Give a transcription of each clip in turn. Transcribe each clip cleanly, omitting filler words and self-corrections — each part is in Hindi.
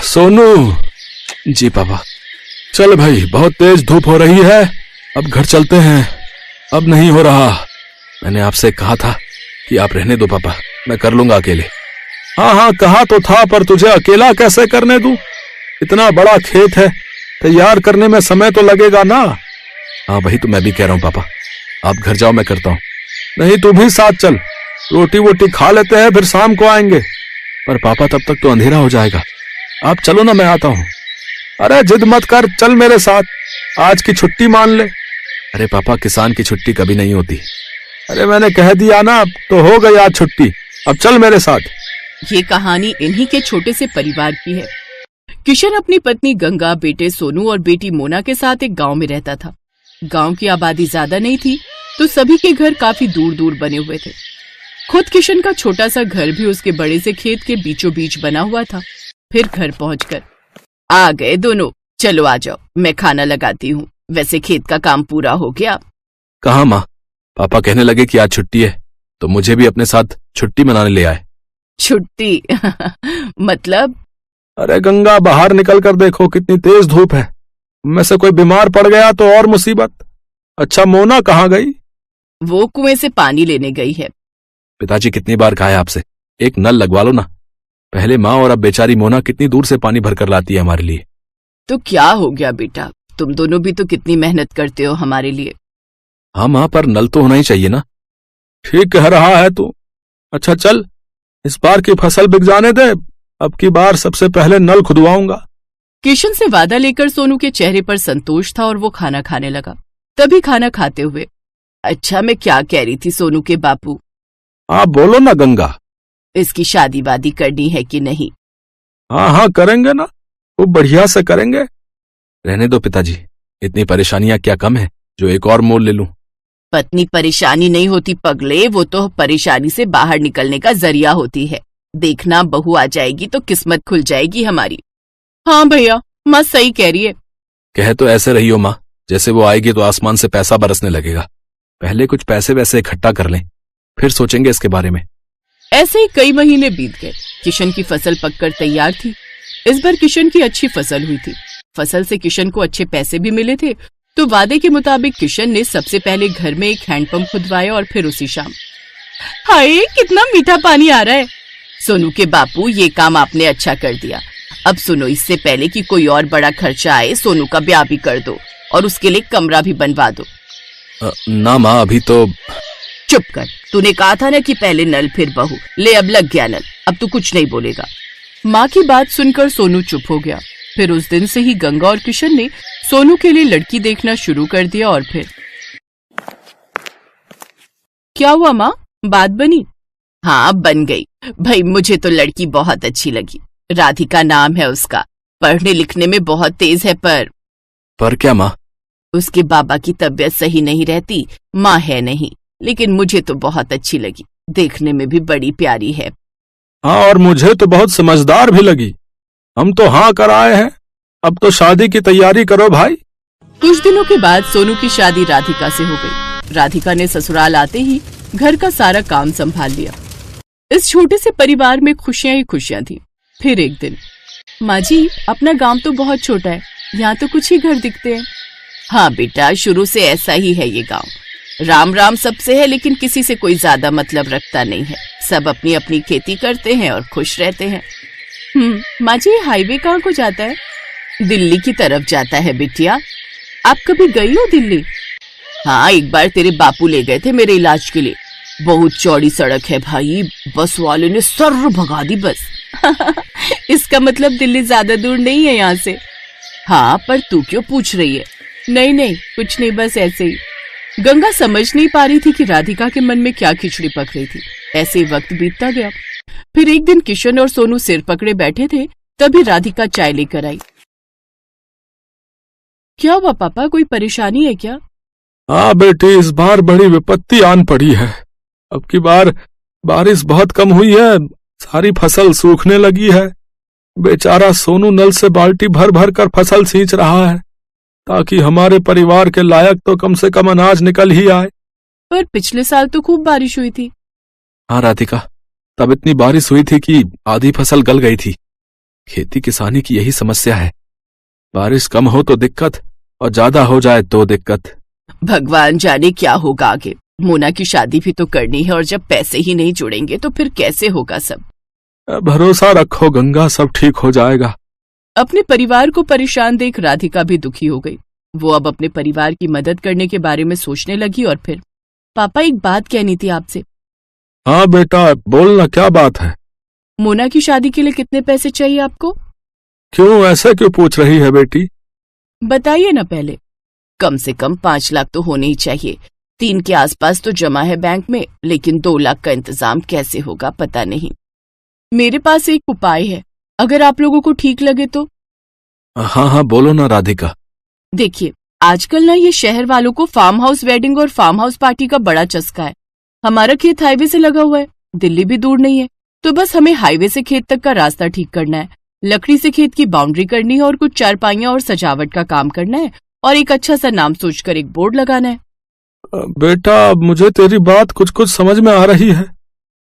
सोनू। जी पापा। चल भाई, बहुत तेज धूप हो रही है, अब घर चलते हैं। अब नहीं हो रहा। मैंने आपसे कहा था कि आप रहने दो पापा, मैं कर लूंगा अकेले। हाँ हाँ, कहा तो था, पर तुझे अकेला कैसे करने दूं? इतना बड़ा खेत है, तैयार करने में समय तो लगेगा ना। हाँ वही तो मैं भी कह रहा हूँ पापा, आप घर जाओ, मैं करता हूँ। नहीं, तू भी साथ चल, रोटी वोटी खा लेते हैं, फिर शाम को आएंगे। पर पापा तब तक तो अंधेरा हो जाएगा। आप चलो ना, मैं आता हूँ। अरे जिद मत कर, चल मेरे साथ, आज की छुट्टी मान ले। अरे पापा, किसान की छुट्टी कभी नहीं होती। अरे मैंने कह दिया ना, तो हो गई आज छुट्टी, अब चल मेरे साथ। ये कहानी इन्हीं के छोटे से परिवार की है। किशन अपनी पत्नी गंगा, बेटे सोनू और बेटी मोना के साथ एक गांव में रहता था। गांव की आबादी ज्यादा नहीं थी, तो सभी के घर काफी दूर दूर बने हुए थे। खुद किशन का छोटा सा घर भी उसके बड़े से खेत के बीचों बीच बना हुआ था। फिर घर पहुंचकर, आ गए दोनों, चलो आ जाओ, मैं खाना लगाती हूँ। वैसे खेत का काम पूरा हो गया? कहाँ माँ, पापा कहने लगे कि आज छुट्टी है, तो मुझे भी अपने साथ छुट्टी मनाने ले आए। छुट्टी? मतलब? अरे गंगा, बाहर निकल कर देखो, कितनी तेज धूप है। में से कोई बीमार पड़ गया तो और मुसीबत। अच्छा, मोना कहाँ गई? वो कुएं से पानी लेने गई है। पिताजी कितनी बार कहा है आपसे, एक नल लगवा लो ना। पहले माँ और अब बेचारी मोना कितनी दूर से पानी भरकर लाती है हमारे लिए। तो क्या हो गया बेटा, तुम दोनों भी तो कितनी मेहनत करते हो हमारे लिए। हाँ माँ, पर नल तो होना ही चाहिए ना। ठीक कह रहा है तू। अच्छा चल, इस बार की फसल बिक जाने दे, अब की बार सबसे पहले नल खुदवाऊंगा। किशन से वादा लेकर सोनू के चेहरे पर संतोष था और वो खाना खाने लगा। तभी खाना खाते हुए, अच्छा मैं क्या कह रही थी सोनू के बापू? आप बोलो ना गंगा। इसकी शादी वादी करनी है कि नहीं? हाँ हाँ करेंगे ना, वो बढ़िया से करेंगे। रहने दो पिताजी, इतनी परेशानियां क्या कम है जो एक और मोल ले लूं। पत्नी परेशानी नहीं होती पगले, वो तो परेशानी से बाहर निकलने का जरिया होती है। देखना, बहू आ जाएगी तो किस्मत खुल जाएगी हमारी। हाँ भैया, माँ सही कह रही है। कह तो ऐसे रही हो माँ, जैसे वो आएगी तो आसमान से पैसा बरसने लगेगा। पहले कुछ पैसे वैसे इकट्ठा कर लें, फिर सोचेंगे इसके बारे में। ऐसे ही कई महीने बीत गए। किशन की फसल पककर तैयार थी। इस बार किशन की अच्छी फसल हुई थी। फसल से किशन को अच्छे पैसे भी मिले थे, तो वादे के मुताबिक किशन ने सबसे पहले घर में एक हैंडपंप खुदवाया और फिर उसी शाम। हाय, कितना मीठा पानी आ रहा है। सोनू के बापू, ये काम आपने अच्छा कर दिया। अब सुनो, इससे पहले कि कोई और बड़ा खर्चा आए, सोनू का ब्याह भी कर दो और उसके लिए कमरा भी बनवा दो। ना माँ, अभी तो। चुप कर, तूने कहा था ना कि पहले नल फिर बहू। ले, अब लग गया नल, अब तू कुछ नहीं बोलेगा। माँ की बात सुनकर सोनू चुप हो गया। फिर उस दिन से ही गंगा और किशन ने सोनू के लिए लड़की देखना शुरू कर दिया। और फिर क्या हुआ माँ, बात बनी? हाँ बन गई भाई, मुझे तो लड़की बहुत अच्छी लगी। राधिका नाम है उसका, पढ़ने लिखने में बहुत तेज है। पर क्या माँ? उसके बाबा की तबीयत सही नहीं रहती, माँ है नहीं, लेकिन मुझे तो बहुत अच्छी लगी। देखने में भी बड़ी प्यारी है। हाँ, और मुझे तो बहुत समझदार भी लगी। हम तो हाँ कर आए हैं, अब तो शादी की तैयारी करो भाई। कुछ दिनों के बाद सोनू की शादी राधिका से हो गई। राधिका ने ससुराल आते ही घर का सारा काम संभाल लिया। इस छोटे से परिवार में खुशियां ही खुशियां थी। फिर एक दिन, माँ जी, अपना गांव तो बहुत छोटा है, यहाँ तो कुछ ही घर दिखते हैं। हाँ बेटा, शुरू से ऐसा ही है ये गांव। राम राम सबसे है, लेकिन किसी से कोई ज्यादा मतलब रखता नहीं है। सब अपनी अपनी खेती करते हैं और खुश रहते हैं। माँ जी, हाईवे कहाँ को जाता है? दिल्ली की तरफ जाता है बिटिया। आप कभी गई हो दिल्ली? हाँ, एक बार तेरे बापू ले गए थे मेरे इलाज के लिए। बहुत चौड़ी सड़क है भाई, बस वाले ने सर्र भगा दी बस। इसका मतलब दिल्ली ज्यादा दूर नहीं है यहाँ से। हाँ, पर तू क्यों पूछ रही है? नहीं नहीं, कुछ नहीं, बस ऐसे ही। गंगा समझ नहीं पा रही थी कि राधिका के मन में क्या खिचड़ी पक रही थी। ऐसे वक्त बीतता गया। फिर एक दिन किशन और सोनू सिर पकड़े बैठे थे, तभी राधिका चाय लेकर आई। क्या हुआ पापा, कोई परेशानी है क्या? हाँ बेटी, इस बार बड़ी विपत्ति आन पड़ी है। अब की बार बारिश बहुत कम हुई है, सारी फसल सूखने लगी है। बेचारा सोनू नल से बाल्टी भर भर कर फसल सींच रहा है, ताकि हमारे परिवार के लायक तो कम से कम अनाज निकल ही आए। पर पिछले साल तो खूब बारिश हुई थी। हाँ राधिका, तब इतनी बारिश हुई थी कि आधी फसल गल गई थी। खेती किसानी की यही समस्या है, बारिश कम हो तो दिक्कत और ज्यादा हो जाए तो दिक्कत। भगवान जाने क्या होगा आगे। मोना की शादी भी तो करनी है और जब पैसे ही नहीं जुड़ेंगे तो फिर कैसे होगा सब। भरोसा रखो गंगा, सब ठीक हो जाएगा। अपने परिवार को परेशान देख राधिका भी दुखी हो गई। वो अब अपने परिवार की मदद करने के बारे में सोचने लगी और फिर, पापा एक बात कहनी थी आपसे। हाँ बेटा बोलना, क्या बात है? मोना की शादी के लिए कितने पैसे चाहिए आपको? क्यों, ऐसे क्यों पूछ रही है बेटी? बताइए ना पहले। कम से कम 5 लाख तो होने ही चाहिए। 3 के आसपास तो जमा है बैंक में, लेकिन 2 लाख का इंतजाम कैसे होगा पता नहीं। मेरे पास एक उपाय है, अगर आप लोगों को ठीक लगे तो। हाँ हाँ बोलो ना राधिका। देखिए, आजकल ना ये शहर वालों को फार्म हाउस वेडिंग और फार्म हाउस पार्टी का बड़ा चस्का है। हमारा खेत हाईवे से लगा हुआ है, दिल्ली भी दूर नहीं है, तो बस हमें हाईवे से खेत तक का रास्ता ठीक करना है, लकड़ी से खेत की बाउंड्री करनी है और कुछ चारपाइयां और सजावट का काम करना है और एक अच्छा सा नाम सोचकर एक बोर्ड लगाना है। बेटा मुझे तेरी बात कुछ कुछ समझ में आ रही है,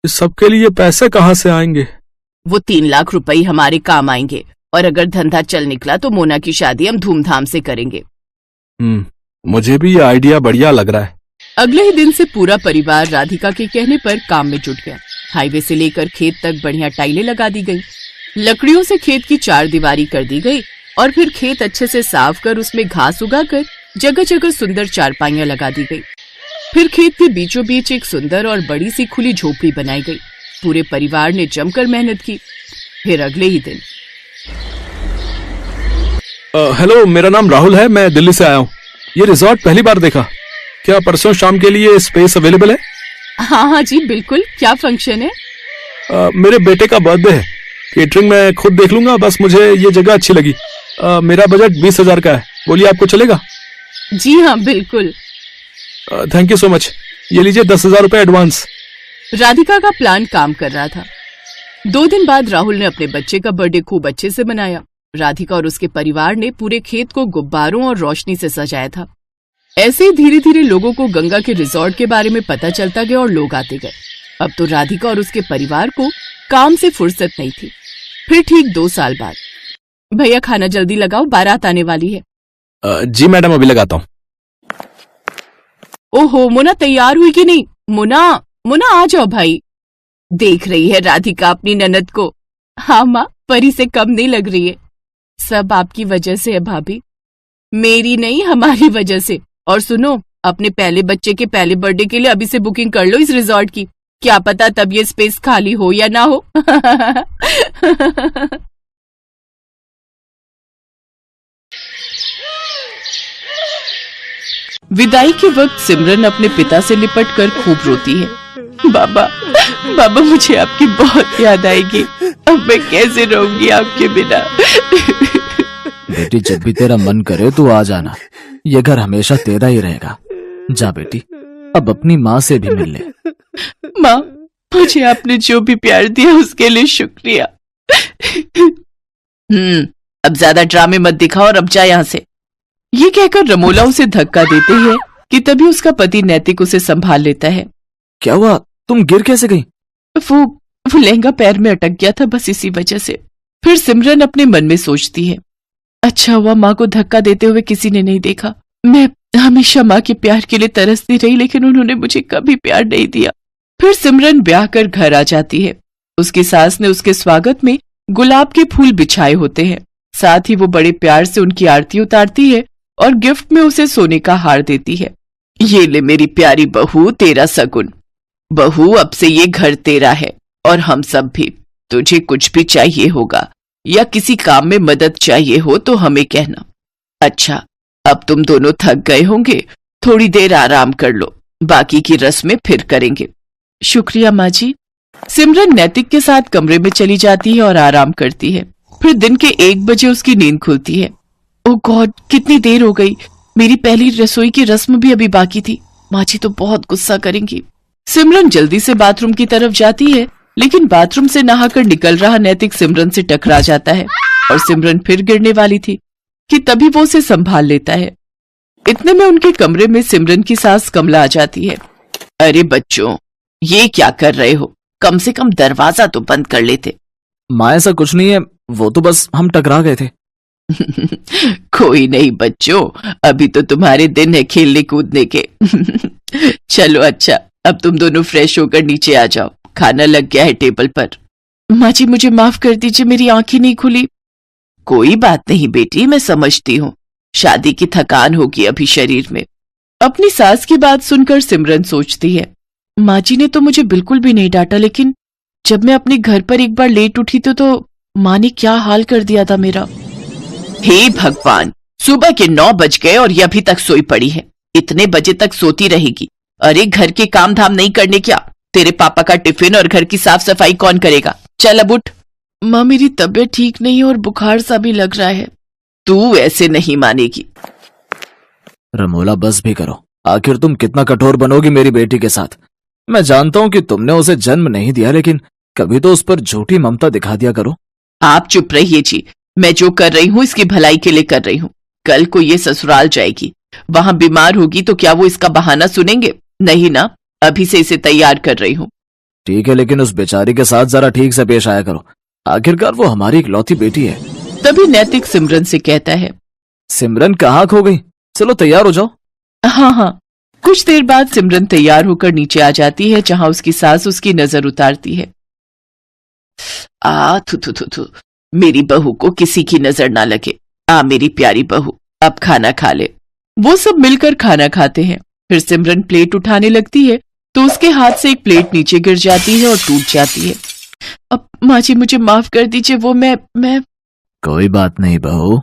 इस सब के लिए पैसे कहाँ से आएंगे? वो 3 लाख रुपए हमारे काम आएंगे और अगर धंधा चल निकला तो मोना की शादी हम धूमधाम से करेंगे। मुझे भी ये आइडिया बढ़िया लग रहा है। अगले ही दिन से पूरा परिवार राधिका के कहने पर काम में जुट गया। हाईवे से लेकर खेत तक बढ़िया टाइलें लगा दी गई, लकड़ियों से खेत की 4 दीवारी कर दी गई और फिर खेत अच्छे से साफ कर उसमें घास उगाकर जगह जगह सुंदर चारपाइयां लगा दी गई। फिर खेत के बीचों बीच एक सुंदर और बड़ी सी खुली झोपड़ी बनाई गई। पूरे परिवार ने जमकर मेहनत की। फिर अगले ही दिन, हेलो, मेरा नाम राहुल है, मैं दिल्ली से आया हूँ। ये रिजॉर्ट पहली बार देखा, क्या परसों शाम के लिए स्पेस अवेलेबल है? हाँ हाँ जी बिल्कुल। क्या फंक्शन है? मेरे बेटे का बर्थडे है, केटरिंग मैं खुद देख लूंगा, बस मुझे ये जगह अच्छी लगी। मेरा बजट 20,000 का है, बोलिए आपको चलेगा? जी हाँ बिल्कुल। थैंक यू सो मच, ये लीजिए 10,000 रुपए एडवांस। राधिका का प्लान काम कर रहा था। 2 दिन बाद राहुल ने अपने बच्चे का बर्थडे खूब अच्छे से मनाया। राधिका और उसके परिवार ने पूरे खेत को गुब्बारों और रोशनी से सजाया था। ऐसे ही धीरे धीरे लोगों को गंगा के रिजॉर्ट के बारे में पता चलता गया और लोग आते गए। अब तो राधिका और उसके परिवार को काम से फुर्सत नहीं थी। फिर ठीक 2 साल बाद, भैया खाना जल्दी लगाओ, बारात आने वाली है। जी मैडम, अभी लगाता हूँ। ओहो, मोना तैयार हुई कि नहीं? मोना मोना आ जाओ भाई। देख रही है राधिका अपनी ननद को? हाँ माँ, परी से कम नहीं लग रही है। सब आपकी वजह से है भाभी, मेरी नहीं हमारी वजह से। और सुनो, अपने पहले बच्चे के पहले बर्थडे के लिए अभी से बुकिंग कर लो इस रिजॉर्ट की, क्या पता तब ये स्पेस खाली हो या ना हो। विदाई के वक्त सिमरन अपने पिता से लिपट कर खूब रोती है। बाबा बाबा, मुझे आपकी बहुत याद आएगी, अब मैं कैसे रहूंगी आपके बिना। बेटी, जब भी तेरा मन करे तो आ जाना, ये घर हमेशा तेरा ही रहेगा। जा बेटी, अब अपनी माँ से भी मिल ले। माँ, मुझे आपने जो भी प्यार दिया उसके लिए शुक्रिया। अब ज्यादा ड्रामे मत दिखाओ और अब जा यहाँ से। ये कहकर रमोला उसे धक्का देते है कि तभी उसका पति नैतिक उसे संभाल लेता है। क्या हुआ, तुम गिर कैसे गई? वो लहंगा पैर में अटक गया था, बस इसी वजह से। फिर सिमरन अपने मन में सोचती है, अच्छा हुआ माँ को धक्का देते हुए किसी ने नहीं देखा। मैं हमेशा माँ के प्यार के लिए तरसती रही, लेकिन उन्होंने मुझे कभी प्यार नहीं दिया। फिर सिमरन ब्याह कर घर आ जाती है। उसकी सास ने उसके स्वागत में गुलाब के फूल बिछाए होते हैं। साथ ही वो बड़े प्यार से उनकी आरती उतारती है और गिफ्ट में उसे सोने का हार देती है। ये ले मेरी प्यारी बहू, तेरा सगुन। बहू, अब से ये घर तेरा है और हम सब भी। तुझे कुछ भी चाहिए होगा या किसी काम में मदद चाहिए हो तो हमें कहना। अच्छा, अब तुम दोनों थक गए होंगे, थोड़ी देर आराम कर लो, बाकी की रस्में फिर करेंगे। शुक्रिया माँ जी। सिमरन नैतिक के साथ कमरे में चली जाती है और आराम करती है। फिर दिन के 1 बजे उसकी नींद खुलती है। ओह गॉड, कितनी देर हो गई, मेरी पहली रसोई की रस्म भी अभी बाकी थी। माँ जी तो बहुत गुस्सा करेंगी। सिमरन जल्दी से बाथरूम की तरफ जाती है, लेकिन बाथरूम से नहाकर निकल रहा नैतिक सिमरन से टकरा जाता है और सिमरन फिर गिरने वाली थी कि तभी वो उसे संभाल लेता है। इतने में उनके कमरे में सिमरन की सास कमला आ जाती है। अरे बच्चों, ये क्या कर रहे हो? कम से कम दरवाजा तो बंद कर लेते। माँ ऐसा कुछ नहीं है, वो तो बस हम टकरा गए थे। कोई नहीं बच्चों, अभी तो तुम्हारे दिन है खेलने कूदने के। चलो अच्छा, अब तुम दोनों फ्रेश होकर नीचे आ जाओ, खाना लग गया है टेबल पर। माँ जी मुझे माफ कर दीजिए, मेरी आंखें नहीं खुली। कोई बात नहीं बेटी, मैं समझती हूँ, शादी की थकान होगी अभी शरीर में। अपनी सास की बात सुनकर सिमरन सोचती है, माँ जी ने तो मुझे बिल्कुल भी नहीं डांटा, लेकिन जब मैं अपने घर पर एक बार लेट उठी तो माँ ने क्या हाल कर दिया था मेरा। हे भगवान, सुबह के 9 बज गए और ये अभी तक सोई पड़ी है। इतने बजे तक सोती रहेगी? अरे घर के काम धाम नहीं करने क्या? तेरे पापा का टिफिन और घर की साफ सफाई कौन करेगा? चल अब उठ। माँ मेरी तबीयत ठीक नहीं और बुखार सा भी लग रहा है। तू ऐसे नहीं मानेगी। रमोला बस भी करो, आखिर तुम कितना कठोर बनोगी मेरी बेटी के साथ। मैं जानता हूँ कि तुमने उसे जन्म नहीं दिया, लेकिन कभी तो उस पर झूठी ममता दिखा दिया करो। आप चुप रहिए जी, मैं जो कर रही हूँ इसकी भलाई के लिए कर रही हूँ। कल को ये ससुराल जाएगी, वहां बीमार होगी तो क्या वो इसका बहाना सुनेंगे? नहीं ना, अभी से इसे तैयार कर रही हूँ। ठीक है, लेकिन उस बेचारी के साथ जरा ठीक से पेश आया करो, आखिरकार वो हमारी इकलौती बेटी है। तभी नैतिक सिमरन से कहता है, सिमरन कहाँ खो गई? चलो तैयार हो जाओ। हाँ। कुछ देर बाद सिमरन तैयार होकर नीचे आ जाती है, जहां उसकी सास उसकी नजर उतारती है। थू, मेरी बहू को किसी की नजर ना लगे। मेरी प्यारी बहू, अब खाना खा ले। वो सब मिलकर खाना खाते हैं। फिर सिमरन प्लेट उठाने लगती है तो उसके हाथ से एक प्लेट नीचे गिर जाती है और टूट जाती है। अब माँ जी मुझे माफ कर दीजिए, वो मैं कोई बात नहीं बहू।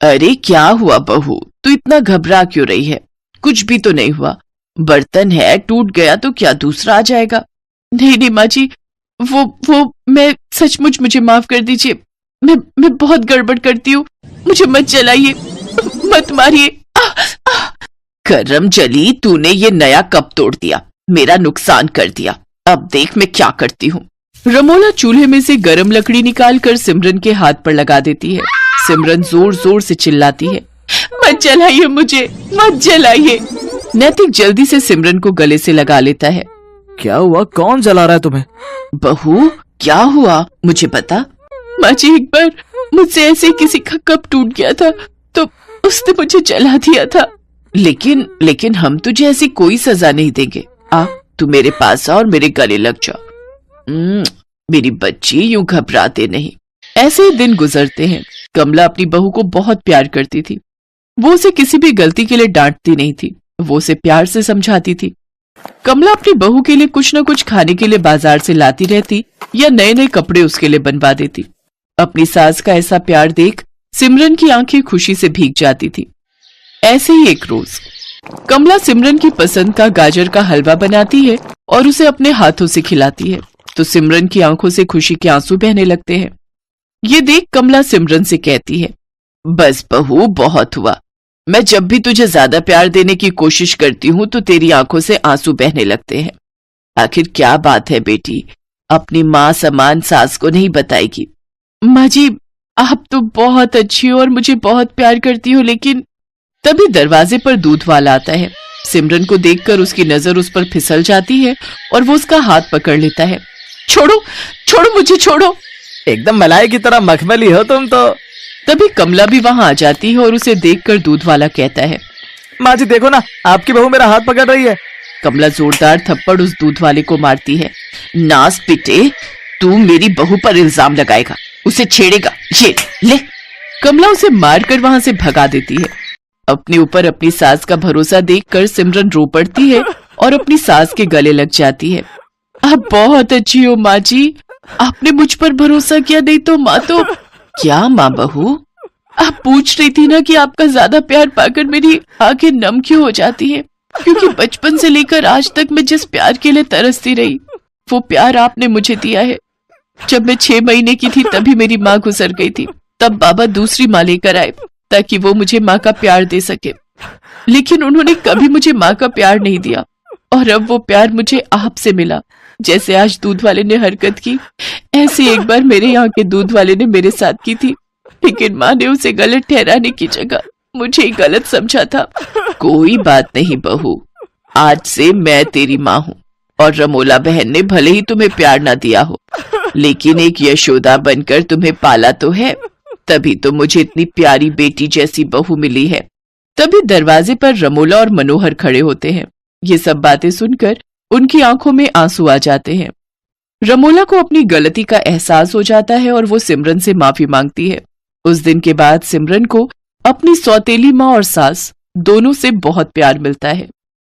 अरे क्या हुआ बहू, तू इतना घबरा क्यों रही है? कुछ भी तो नहीं हुआ, बर्तन है, टूट गया तो क्या दूसरा आ जाएगा? नहीं माँ जी, वो मैं सचमुच, मुझे माफ कर दीजिए। मैं बहुत गड़बड़ करती हूँ, मुझे मत जलाइए, मत मारिए। करम जली, तूने ये नया कप तोड़ दिया, मेरा नुकसान कर दिया। अब देख मैं क्या करती हूँ। रमोला चूल्हे में से गरम लकड़ी निकालकर सिमरन के हाथ पर लगा देती है। सिमरन जोर जोर से चिल्लाती है, मत जलाइए मुझे, मत जलाइए। नैतिक जल्दी से सिमरन को गले से लगा लेता है। क्या हुआ? कौन जला रहा है तुम्हें? बहू क्या हुआ मुझे बता। माँ जी एक बार मुझसे ऐसे किसी का कप टूट गया था तो उसने मुझे जला दिया था। लेकिन हम तुझे ऐसी कोई सजा नहीं देंगे। तू मेरे पास आ और मेरे गले लग जा। मेरी बच्ची, यूं घबराते नहीं। ऐसे ही दिन गुजरते हैं। कमला अपनी बहू को बहुत प्यार करती थी। वो उसे किसी भी गलती के लिए डांटती नहीं थी, वो उसे प्यार से समझाती थी। कमला अपनी बहू के लिए कुछ न कुछ खाने के लिए बाजार से लाती रहती या नए नए कपड़े उसके लिए बनवा देती। अपनी सास का ऐसा प्यार देख सिमरन की आंखें खुशी से भीग जाती थी। ऐसे ही एक रोज कमला सिमरन की पसंद का गाजर का हलवा बनाती है और उसे अपने हाथों से खिलाती है तो सिमरन की आंखों से खुशी के आंसू बहने लगते हैं। ये देख कमला सिमरन से कहती है, बस बहू बहुत हुआ। मैं जब भी तुझे ज्यादा प्यार देने की कोशिश करती हूँ तो तेरी आंखों से आंसू बहने लगते हैं। आखिर क्या बात है बेटी, अपनी माँ समान सास को नहीं बताएगी? माँ जी आप तो बहुत अच्छी हो और मुझे बहुत प्यार करती हो। लेकिन तभी दरवाजे पर दूध वाला आता है। सिमरन को देखकर उसकी नजर उस पर फिसल जाती है और वो उसका हाथ पकड़ लेता है। छोड़ो छोड़ो मुझे, छोड़ो। एकदम मलाई की तरह मखमली हो तुम तो। तभी कमला भी वहां आ जाती है और उसे देखकर दूध वाला कहता है, माँ जी देखो ना, आपकी बहू मेरा हाथ पकड़ रही है। कमला जोरदार थप्पड़ उस दूध वाले को मारती है। नास पिटे, तू मेरी बहू पर इल्जाम लगाएगा, उसे छेड़ेगा, ये ले। कमला उसे मारकर वहां से भगा देती है। अपने ऊपर अपनी सास का भरोसा देखकर सिमरन रो पड़ती है और अपनी सास के गले लग जाती है। आप बहुत अच्छी हो माँ जी, आपने मुझ पर भरोसा किया, नहीं तो माँ तो। क्या माँ बहू, आप पूछ रही थी ना कि आपका ज्यादा प्यार पाकर मेरी आंखें नम क्यों हो जाती हैं? क्योंकि बचपन से लेकर आज तक मैं जिस प्यार के लिए तरसती रही वो प्यार आपने मुझे दिया है। जब मैं 6 महीने की थी तभी मेरी माँ गुजर गई थी। तब बाबा दूसरी माँ लेकर आए ताकि वो मुझे माँ का प्यार दे सके, लेकिन उन्होंने कभी मुझे माँ का प्यार नहीं दिया और अब वो प्यार मुझे आपसे मिला। जैसे आज दूध वाले ने हरकत की, ऐसे एक बार मेरे यहाँ के दूध वाले ने मेरे साथ की थी, लेकिन माँ ने उसे गलत ठहराने की जगह मुझे ही गलत समझा था। कोई बात नहीं बहू, आज से मैं तेरी माँ हूँ और रमोला बहन ने भले ही तुम्हें प्यार न दिया हो, लेकिन एक यशोदा बनकर तुम्हें पाला तो है, तभी तो मुझे इतनी प्यारी बेटी जैसी बहू मिली है। तभी दरवाजे पर रमोला और मनोहर खड़े होते हैं। ये सब बातें सुनकर उनकी आंखों में आंसू आ जाते हैं। रमोला को अपनी गलती का एहसास हो जाता है और वो सिमरन से माफी मांगती है। उस दिन के बाद सिमरन को अपनी सौतेली माँ और सास दोनों से बहुत प्यार मिलता है।